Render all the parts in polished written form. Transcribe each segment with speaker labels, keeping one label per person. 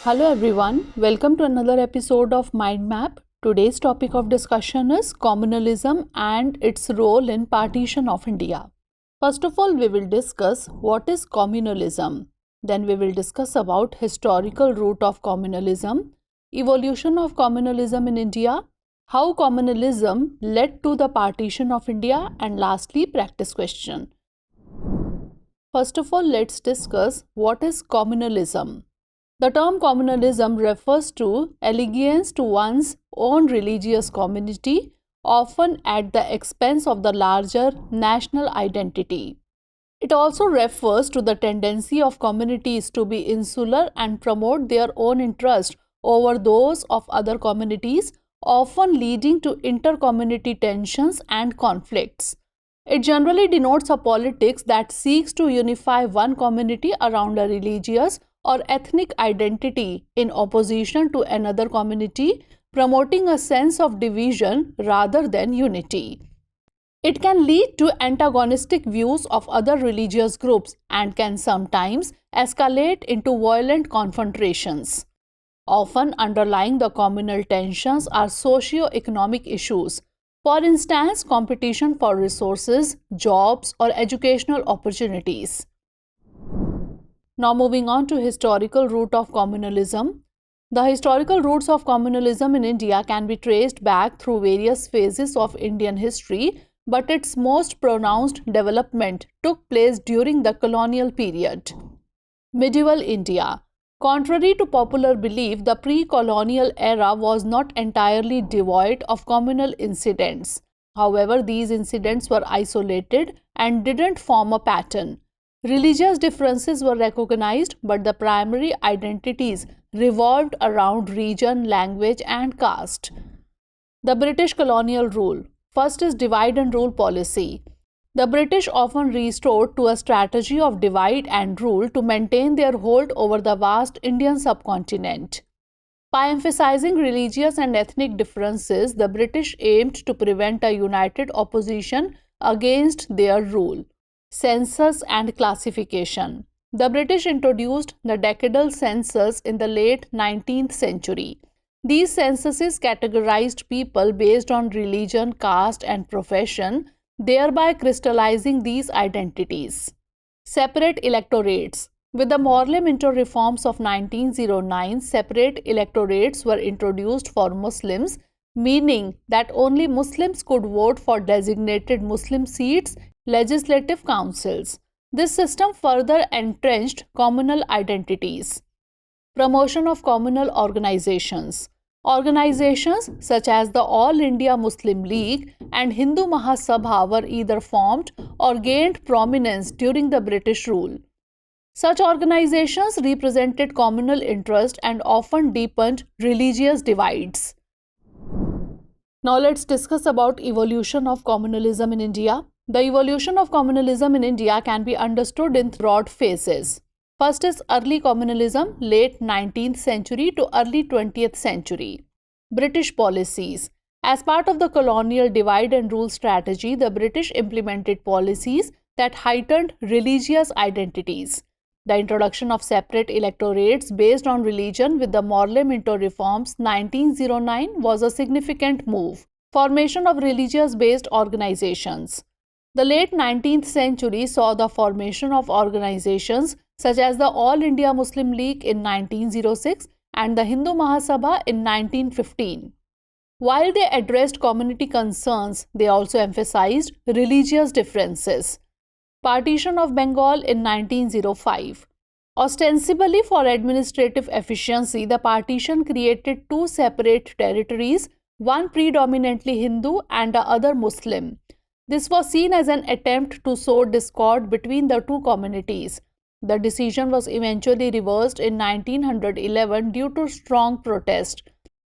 Speaker 1: Hello everyone, welcome to another episode of Mind Map. Today's topic of discussion is communalism and its role in partition of India. First of all, we will discuss what is communalism. Then we will discuss about historical root of communalism, evolution of communalism in India, how communalism led to the partition of India, and lastly, practice question. First of all, let's discuss what is communalism. The term communalism refers to allegiance to one's own religious community, often at the expense of the larger national identity. It also refers to the tendency of communities to be insular and promote their own interest over those of other communities, often leading to inter-community tensions and conflicts. It generally denotes a politics that seeks to unify one community around a religious or ethnic identity in opposition to another community, promoting a sense of division rather than unity. It can lead to antagonistic views of other religious groups and can sometimes escalate into violent confrontations. Often underlying the communal tensions are socio-economic issues. For instance, competition for resources, jobs, or educational opportunities. Now moving on to historical root of communalism. The historical roots of communalism in India can be traced back through various phases of Indian history, but its most pronounced development took place during the colonial period. Medieval India. Contrary to popular belief, the pre-colonial era was not entirely devoid of communal incidents. However, these incidents were isolated and didn't form a pattern. Religious differences were recognized, but the primary identities revolved around region, language, and caste. The British colonial rule. First is divide and rule policy. The British often resorted to a strategy of divide and rule to maintain their hold over the vast Indian subcontinent. By emphasizing religious and ethnic differences, the British aimed to prevent a united opposition against their rule. Census and classification. The British introduced the decadal census in the late 19th century. These censuses categorized people based on religion, caste, and profession, thereby crystallizing these identities. Separate electorates. With the Morley-Minto reforms of 1909, separate electorates were introduced for Muslims, meaning that only Muslims could vote for designated Muslim seats, legislative councils. This system further entrenched communal identities. Promotion of communal organizations. Organizations such as the All India Muslim League and Hindu Mahasabha were either formed or gained prominence during the British rule. Such organizations represented communal interest and often deepened religious divides. Now let's discuss about evolution of communalism in India. The evolution of communalism in India can be understood in broad phases. First is early communalism, late 19th century to early 20th century. British policies. As part of the colonial divide and rule strategy, the British implemented policies that heightened religious identities. The introduction of separate electorates based on religion with the Morley-Minto reforms 1909 was a significant move. Formation of religious-based organizations. The late 19th century saw the formation of organizations such as the All India Muslim League in 1906 and the Hindu Mahasabha in 1915. While they addressed community concerns, they also emphasized religious differences. Partition of Bengal in 1905. Ostensibly for administrative efficiency, the partition created two separate territories, one predominantly Hindu and the other Muslim. This was seen as an attempt to sow discord between the two communities. The decision was eventually reversed in 1911 due to strong protest.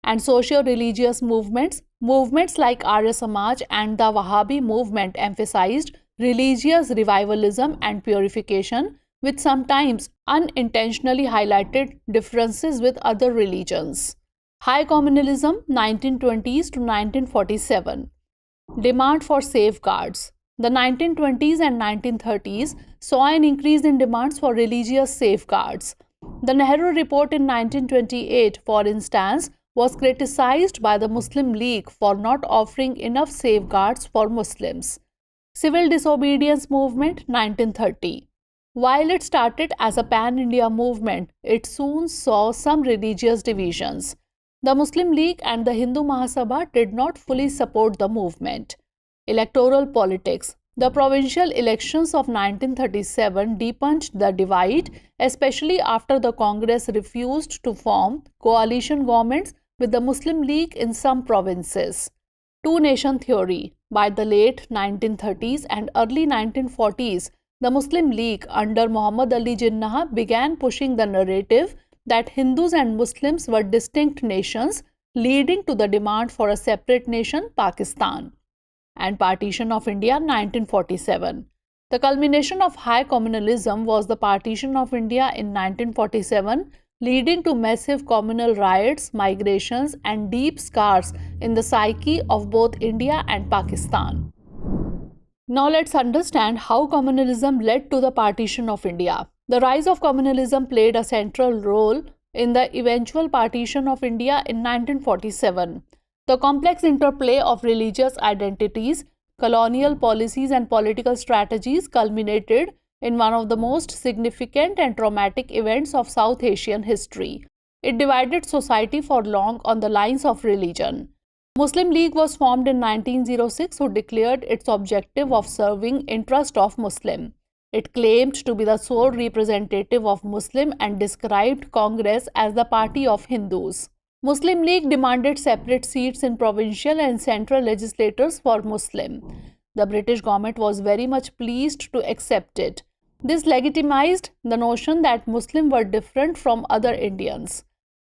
Speaker 1: And socio-religious movements like Arya Samaj and the Wahhabi movement emphasized religious revivalism and purification, which sometimes unintentionally highlighted differences with other religions. High communalism 1920s to 1947. Demand for safeguards. The 1920s and 1930s saw an increase in demands for religious safeguards. The Nehru Report in 1928, for instance, was criticized by the Muslim League for not offering enough safeguards for Muslims. Civil Disobedience Movement 1930. While it started as a pan-India movement, it soon saw some religious divisions. The Muslim League and the Hindu Mahasabha did not fully support the movement. Electoral politics. The provincial elections of 1937 deepened the divide, especially after the Congress refused to form coalition governments with the Muslim League in some provinces. Two-nation theory. By the late 1930s and early 1940s, the Muslim League under Muhammad Ali Jinnah began pushing the narrative that Hindus and Muslims were distinct nations, leading to the demand for a separate nation, Pakistan. And Partition of India 1947. The culmination of high communalism was the Partition of India in 1947, leading to massive communal riots, migrations, and deep scars in the psyche of both India and Pakistan. Now let's understand how communalism led to the Partition of India. The rise of communalism played a central role in the eventual Partition of India in 1947. The complex interplay of religious identities, colonial policies, and political strategies culminated in one of the most significant and traumatic events of South Asian history. It divided society for long on the lines of religion. Muslim League was formed in 1906, who declared its objective of serving interest of Muslim. It claimed to be the sole representative of Muslim and described Congress as the party of Hindus. Muslim League demanded separate seats in provincial and central legislatures for Muslim. The British government was very much pleased to accept it. This legitimized the notion that Muslims were different from other Indians.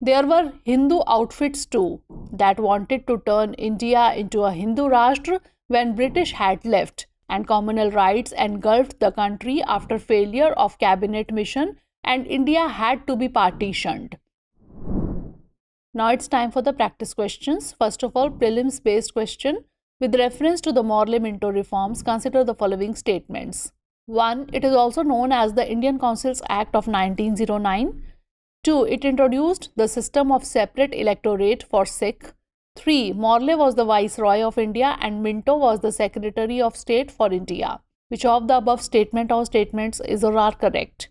Speaker 1: There were Hindu outfits too that wanted to turn India into a Hindu Rashtra when British had left, and communal rights engulfed the country after failure of cabinet mission, and India had to be partitioned. Now it's time for the practice questions. First of all, prelims based question. With reference to the Morley-Minto reforms, consider the following statements. 1. It is also known as the Indian Councils Act of 1909. 2. It introduced the system of separate electorate for Sikh. 3. Morley was the Viceroy of India and Minto was the Secretary of State for India. Which of the above statement or statements is or are correct?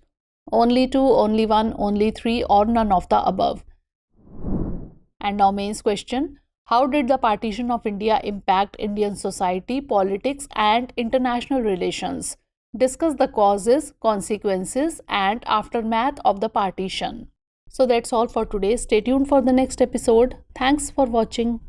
Speaker 1: Only 2, only 1, only 3, or none of the above. And now mains question. How did the Partition of India impact Indian society, politics, and international relations? Discuss the causes, consequences, and aftermath of the partition. So that's all for today. Stay tuned for the next episode. Thanks for watching.